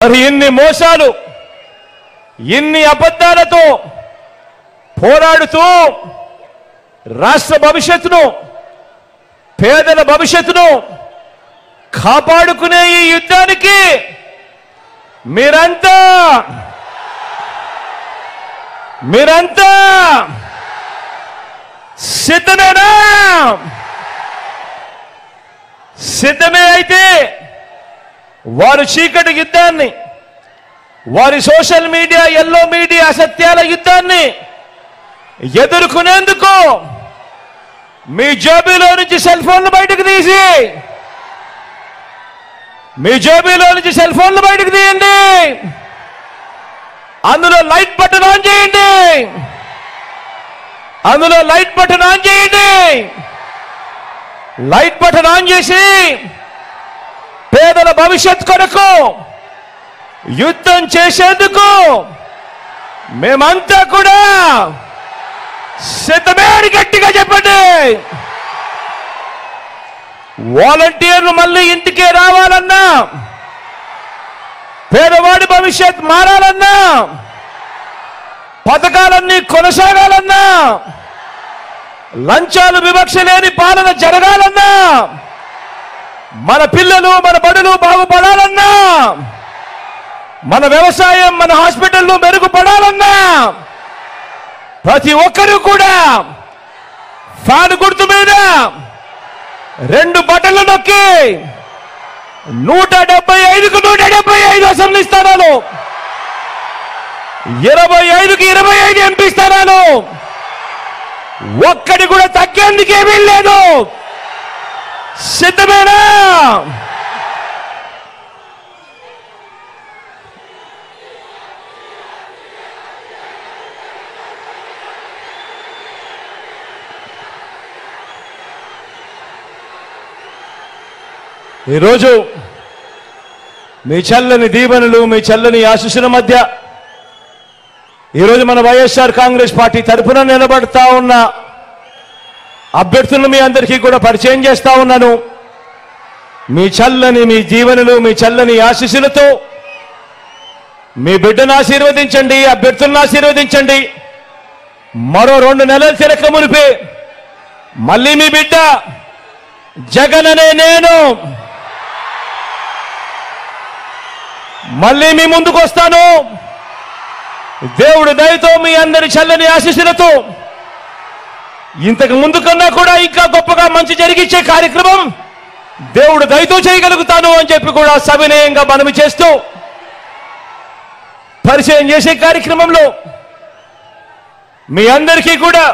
మరి ఇన్ని మోసాలు, ఇన్ని అబద్ధాలతో పోరాడుతూ రాష్ట్ర భవిష్యత్తును, పేదల భవిష్యత్తును కాపాడుకునే ఈ యుద్ధానికి మీరంతా సిద్ధమేనా? సిద్ధమే అయితే వారు చీకటి యుద్ధాన్ని, వారి సోషల్ మీడియా, ఎల్లో మీడియా అసత్యాల యుద్ధాన్ని ఎదుర్కొనేందుకు మీ జేబులో నుంచి సెల్ ఫోన్లు బయటకు తీసి, మీ జేబులో నుంచి సెల్ ఫోన్లు బయటకు తీయండి. అందులో లైట్ బటన్ ఆన్ చేయండి. అందులో లైట్ బటన్ ఆన్ చేయండి. లైట్ బటన్ ఆన్ చేసి పేదల భవిష్యత్ కొరకు యుద్ధం చేసేందుకు మేమంతా కూడా సిద్ధమే అని గట్టిగా చెప్పండి. వాలంటీర్లు మళ్ళీ ఇంటికే రావాలన్నా, పేదవాడి భవిష్యత్ మారాలన్నా, పథకాలన్నీ కొనసాగాలన్నా, లంచాలు వివక్ష లేని పాలన జరగాలన్నా, మన పిల్లలు, మన బడులు బాగుపడాలన్నా, మన వ్యవసాయం, మన హాస్పిటల్లు మెరుగుపడాలన్నా ప్రతి ఒక్కరూ కూడా ఫ్యాన్ గుర్తు మీద 2 బటన్లు నొక్కి 175కు 175 అసెంబ్లీ స్థానాలు, 25కి 25 ఎంపీ స్థానాలు, ఒక్కడి కూడా తగ్గేందుకేమీ లేదు. సిద్ధమేనా? ఈరోజు మీ చల్లని దీవెనలు, మీ చల్లని ఆశీస్సుల మధ్య ఈరోజు మన వైఎస్ఆర్ కాంగ్రెస్ పార్టీ తరఫున నిలబడతా ఉన్న అభ్యర్థులను మీ అందరికీ కూడా పరిచయం చేస్తా ఉన్నాను. మీ చల్లని, మీ దీవెనలు, మీ చల్లని ఆశీస్సులతో మీ బిడ్డను ఆశీర్వదించండి, అభ్యర్థులను ఆశీర్వదించండి. మరో 2 నెలలు తిరగక మునిపే మళ్ళీ మీ బిడ్డ జగన్ అనే నేను మళ్ళీ మీ ముందుకు వస్తాను. దేవుడి దయతో, మీ అందరి చల్లని ఆశీస్సులతో ఇంతకు ముందు కన్నా కూడా ఇంకా గొప్పగా మంచి జరిగించే కార్యక్రమం దేవుడు దయతో చేయగలుగుతాను అని చెప్పి కూడా సవినయంగా మనవి చేస్తూ, పరిచయం చేసే కార్యక్రమంలో మీ అందరికీ కూడా